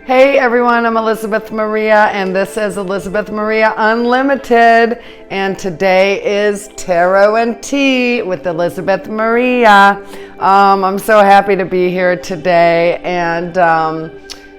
Hey everyone, I'm Elizabeth Maria, and this is Elizabeth Maria Unlimited, and today is Tarot and Tea with Elizabeth Maria. I'm so happy to be here today, and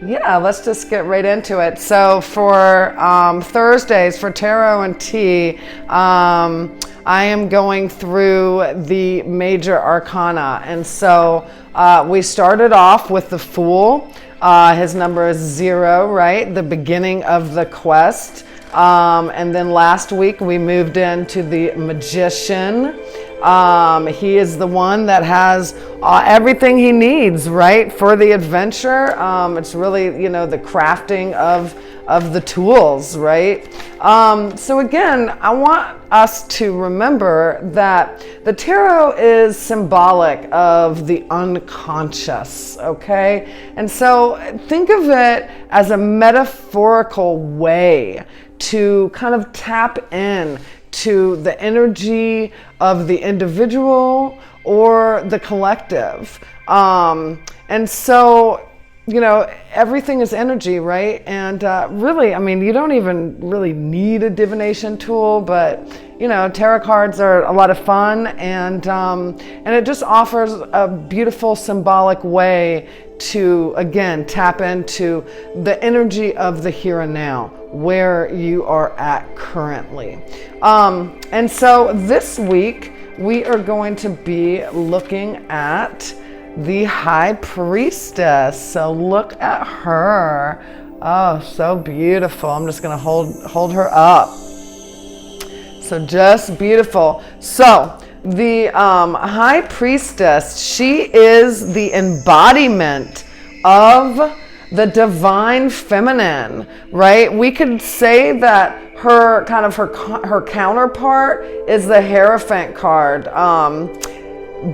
yeah, let's just get right into it. So for Thursdays, for Tarot and Tea, I am going through the major arcana, and so we started off with the Fool. His number is 0, right? The beginning of the quest. And then last week we moved into the Magician. He is the one that has everything he needs, right, for the adventure. It's really, the crafting of the tools, right? So again, I want us to remember that the tarot is symbolic of the unconscious, okay? And so think of it as a metaphorical way to kind of tap in to the energy of the individual or the collective. And so, everything is energy, right? And really, you don't even really need a divination tool, but tarot cards are a lot of fun, and it just offers a beautiful symbolic way to, again, tap into the energy of the here and now, where you are at currently. And so this week, we are going to be looking at the High Priestess. So look at her. Oh, so beautiful. I'm just going to hold her up. So just beautiful. So the High Priestess, she is the embodiment of the divine feminine, right? We could say that her counterpart is the Hierophant card,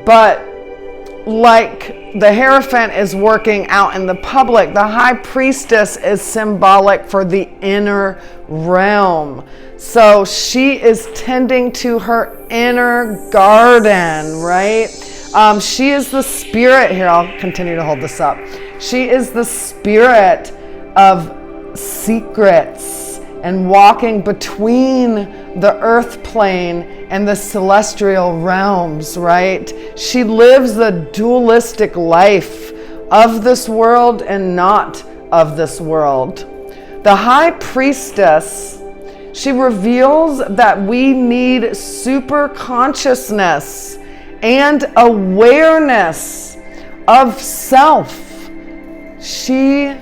but like the Hierophant is working out in the public, the High Priestess is symbolic for the inner realm. So she is tending to her inner garden, right? She is the spirit here. I'll continue to hold this up. She is the spirit of secrets and walking between the earth plane and the celestial realms, right? She lives the dualistic life of this world and not of this world. The High Priestess, she reveals that we need super consciousness and awareness of self. She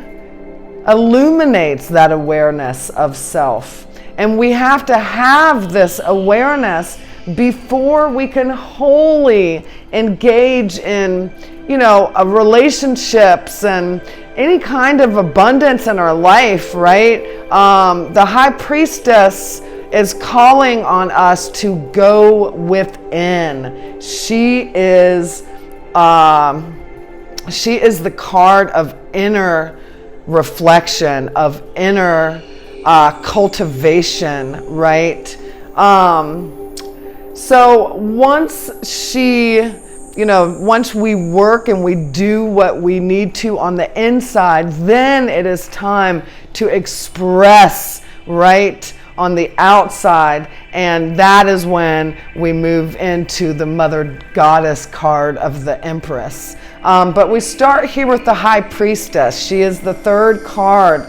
illuminates that awareness of self. And we have to have this awareness before we can wholly engage in, relationships and any kind of abundance in our life, right? The High Priestess is calling on us to go within. She is the card of inner reflection, of inner cultivation, right? So once once we work and we do what we need to on the inside, then it is time to express, right, on the outside, and that is when we move into the Mother Goddess card of the Empress. But we start here with the High Priestess. She is the third card.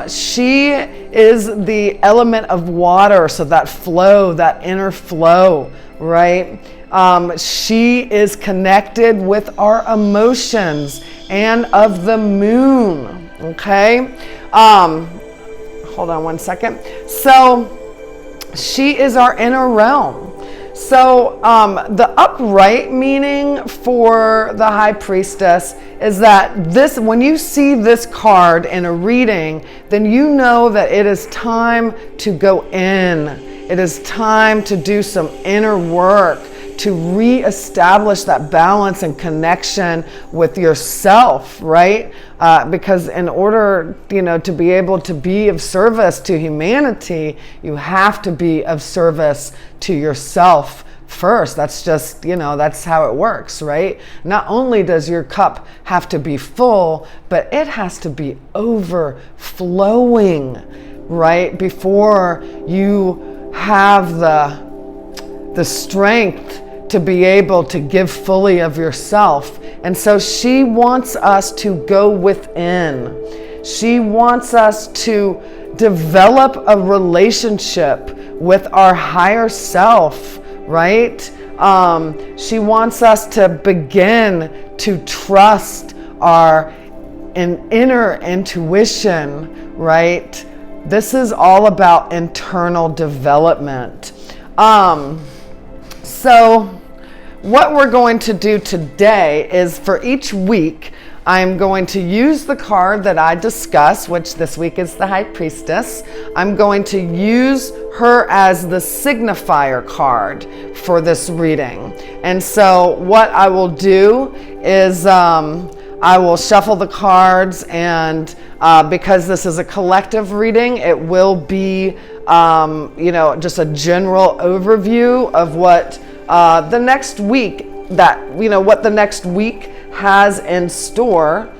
She is the element of water, so that flow, that inner flow, right? She is connected with our emotions and of the moon, okay? Hold on one second. So she is our inner realm. So the upright meaning for the High Priestess is that when you see this card in a reading, then you know that it is time to go in. It is time to do some inner work, to reestablish that balance and connection with yourself, right? Because in order, to be able to be of service to humanity, you have to be of service to yourself first. That's just, that's how it works, right? Not only does your cup have to be full, but it has to be overflowing, right? Before you have the strength to be able to give fully of yourself. And so she wants us to go within. She wants us to develop a relationship with our higher self, right? She wants us to begin to trust our inner intuition, right? This is all about internal development. So what we're going to do today is, for each week, I'm going to use the card that I discussed, which this week is the High Priestess. I'm going to use her as the signifier card for this reading. And so what I will do is I will shuffle the cards, and because this is a collective reading, it will be just a general overview of what the next week what the next week has in store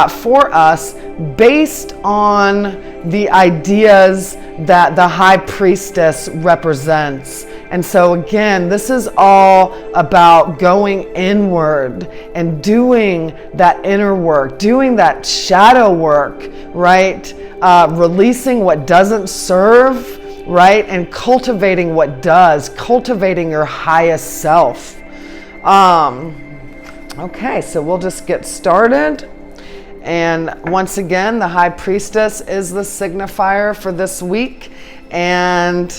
for us, based on the ideas that the High Priestess represents. And so again, this is all about going inward and doing that inner work, doing that shadow work, right? Releasing what doesn't serve, right? And cultivating what does, cultivating your highest self. Okay, so we'll just get started. And once again, the High Priestess is the signifier for this week. And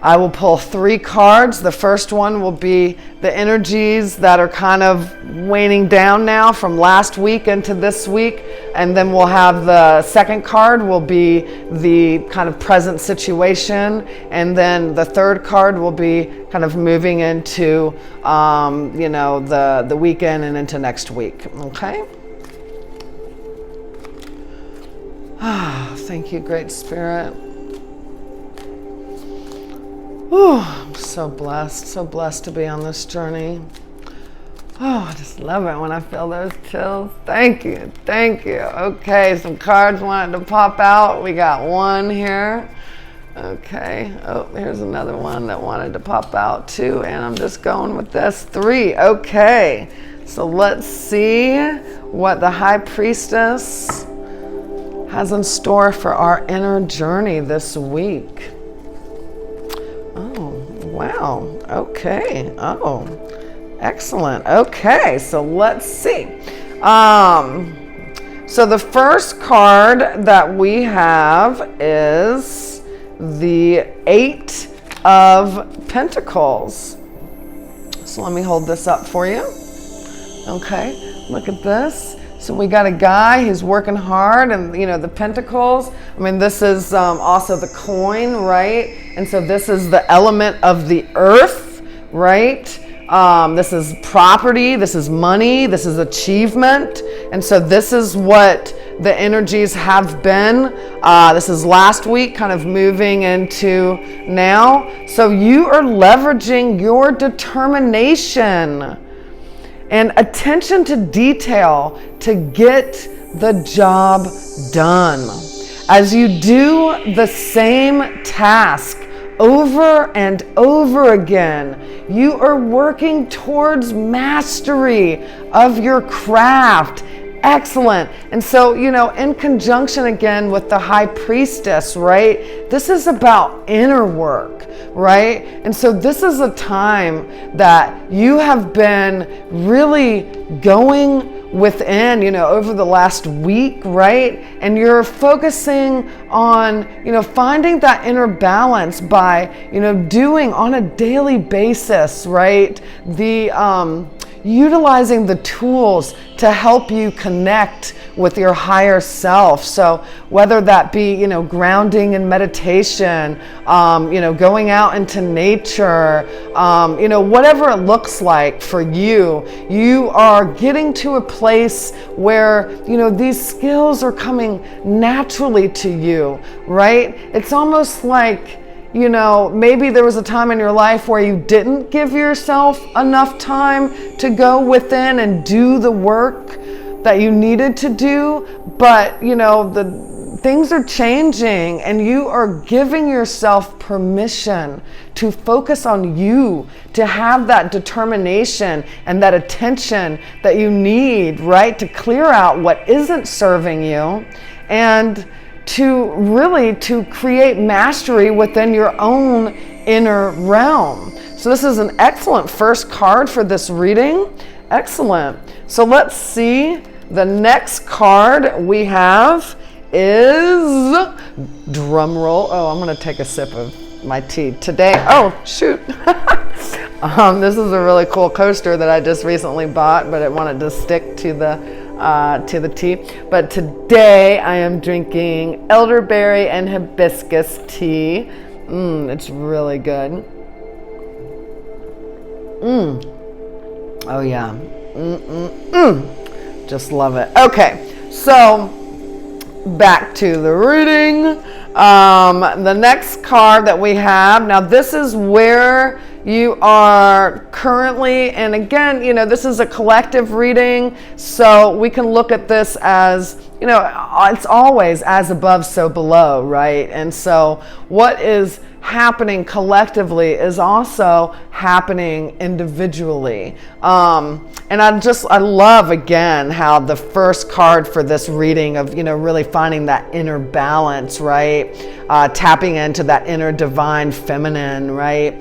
I will pull 3 cards. The first one will be the energies that are kind of waning down now from last week into this week. And then we'll have the second card will be the kind of present situation. And then the third card will be kind of moving into, the weekend and into next week. Okay? Thank you, Great Spirit. I'm so blessed to be on this journey. I just love it when I feel those chills. Thank you. Okay, some cards wanted to pop out. We got 1 here. Okay, here's another one that wanted to pop out too, and I'm just going with this. 3, okay. So let's see what the High Priestess has in store for our inner journey this week. Wow. Okay. Excellent. Okay. So let's see. So the first card that we have is the 8 of Pentacles. So let me hold this up for you. Okay. Look at this. So we got a guy who's working hard, and the Pentacles, this is also the coin, right? And so this is the element of the earth, right? This is property, this is money, this is achievement. And so this is what the energies have been. This is last week, kind of moving into now. So you are leveraging your determination and attention to detail to get the job done. As you do the same task over and over again, you are working towards mastery of your craft. Excellent. And so, in conjunction again with the High Priestess, right? This is about inner work, right? And so this is a time that you have been really going within, over the last week, right? And you're focusing on, finding that inner balance by, doing on a daily basis, right? utilizing the tools to help you connect with your higher self. So whether that be, grounding and meditation, going out into nature, whatever it looks like for you, you are getting to a place where, these skills are coming naturally to you, right? It's almost like, maybe there was a time in your life where you didn't give yourself enough time to go within and do the work that you needed to do, but the things are changing and you are giving yourself permission to focus on you, to have that determination and that attention that you need, right, to clear out what isn't serving you, and to create mastery within your own inner realm. So this is an excellent first card for this reading. Excellent. So let's see. The next card we have is, drum roll. Oh, I'm going to take a sip of my tea today. Oh, shoot. This is a really cool coaster that I just recently bought, but it wanted to stick to the tea. But today I am drinking elderberry and hibiscus tea. It's really good. Oh yeah. Just love it. Okay, so back to the reading. The next card that we have, now this is where you are currently, and again, this is a collective reading, so we can look at this as, it's always as above, so below, right? And so what is happening collectively is also happening individually. And I love again how the first card for this reading of, really finding that inner balance, right? Tapping into that inner divine feminine, right?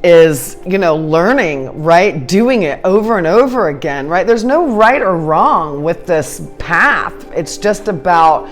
Is, learning, right? Doing it over and over again, right? There's no right or wrong with this path. It's just about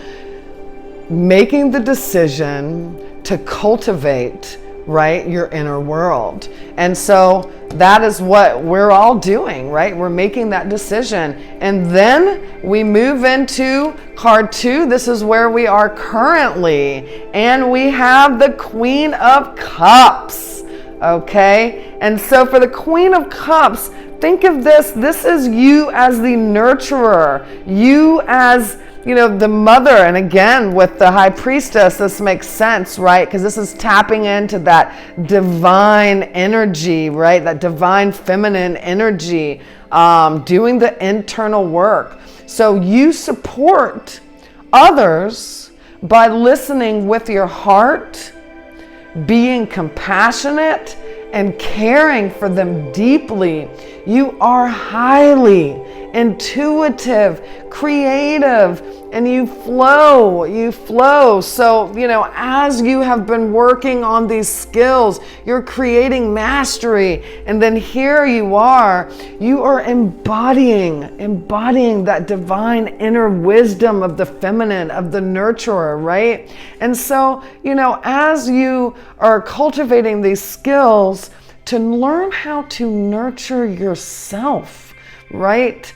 making the decision to cultivate, right, your inner world. And so that is what we're all doing, right? We're making that decision. And then we move into card 2. This is where we are currently. And we have the Queen of Cups. Okay? And so for the Queen of Cups, think of this. This is you as the nurturer. You as the mother. And again, with the High Priestess, this makes sense, right? Because this is tapping into that divine energy, right? That divine feminine energy, doing the internal work. So you support others by listening with your heart, being compassionate, and caring for them deeply. You are highly intuitive, creative, and you flow. So, as you have been working on these skills, you're creating mastery. And then here you are embodying that divine inner wisdom of the feminine, of the nurturer, right? And so, as you are cultivating these skills to learn how to nurture yourself, right?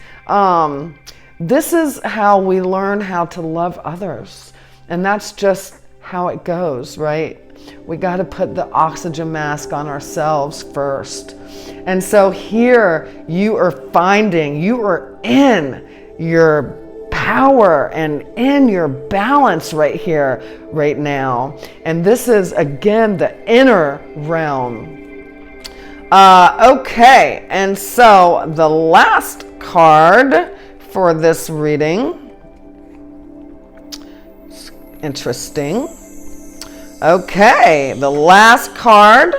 This is how we learn how to love others. And that's just how it goes, right? We got to put the oxygen mask on ourselves first. And so here you are in your power and in your balance right here, right now. And this is, again, the inner realm. Okay, and so the last card for this reading. It's interesting. Okay, the last card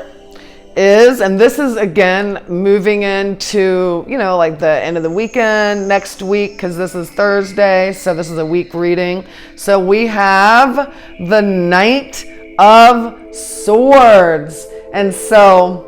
is, and this is again moving into, like the end of the weekend, next week, because this is Thursday, so this is a week reading. So we have the Knight of Swords. And so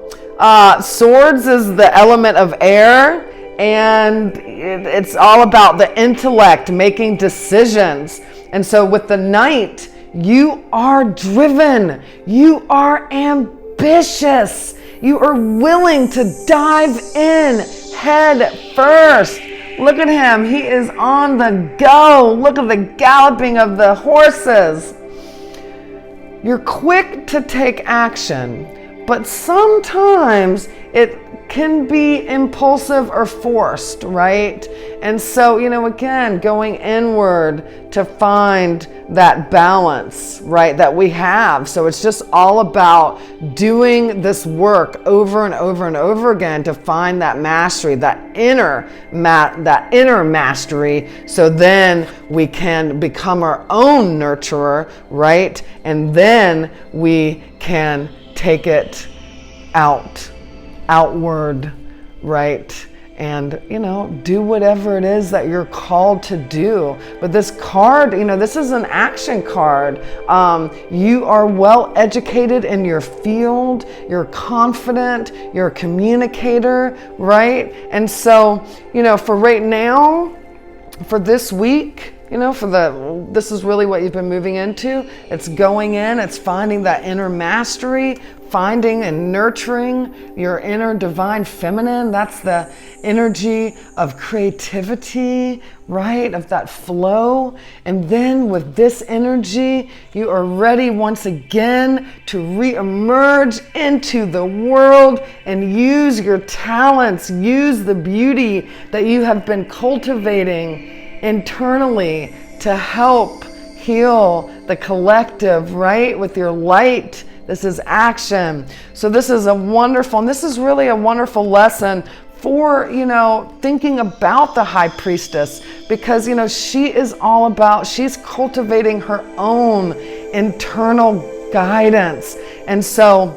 swords is the element of air, and it's all about the intellect, making decisions. And so with the Knight, you are driven, you are ambitious, You are willing to dive in head first. Look at him. He is on the go. Look at the galloping of the horses. You're quick to take action, but sometimes it can be impulsive or forced, right? And so, again, going inward to find that balance, right, that we have. So it's just all about doing this work over and over and over again to find that mastery, that inner mastery. So then we can become our own nurturer, right? And then we can take it outward, right? And, do whatever it is that you're called to do. But this card, this is an action card. You are well educated in your field. You're confident. You're a communicator, right? And so, for right now, for this week, this is really what you've been moving into. It's going in, it's finding that inner mastery, finding and nurturing your inner divine feminine. That's the energy of creativity, right? Of that flow. And then with this energy, you are ready once again to re-emerge into the world and use your talents, use the beauty that you have been cultivating internally to help heal the collective, right? With your light. This is action. So this is really a wonderful lesson for, thinking about the High Priestess, because, she's cultivating her own internal guidance. And so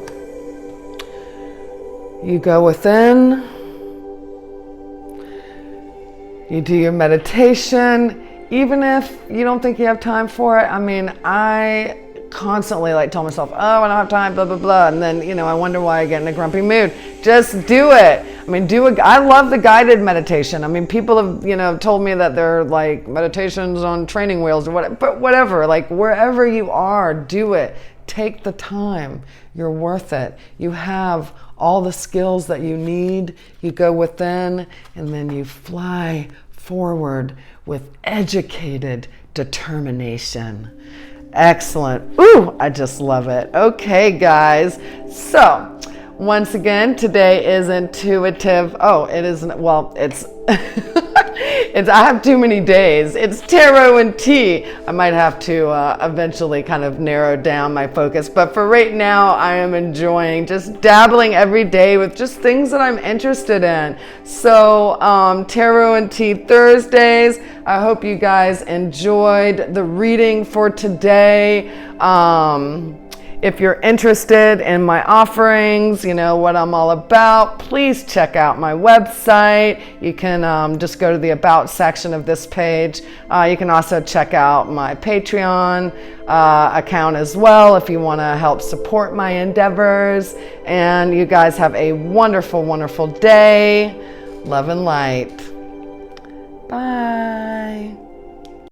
you go within, you do your meditation, even if you don't think you have time for it. I constantly tell myself, oh, I don't have time, blah, blah, blah. And then, I wonder why I get in a grumpy mood. Just do it. I love the guided meditation. People have, told me that they're meditations on training wheels or whatever, but whatever, wherever you are, do it. Take the time. You're worth it. You have all the skills that you need. You go within and then you fly forward with educated determination. Excellent. Ooh, I just love it. Okay, guys. So, once again, today is intuitive. Oh, it isn't. Well, it's I have too many days. It's tarot and tea. I might have to eventually kind of narrow down my focus. But for right now, I am enjoying just dabbling every day with just things that I'm interested in. So tarot and tea Thursdays. I hope you guys enjoyed the reading for today. If you're interested in my offerings, what I'm all about, please check out my website. You can just go to the About section of this page. You can also check out my Patreon account as well if you want to help support my endeavors. And you guys have a wonderful, wonderful day. Love and light. Bye.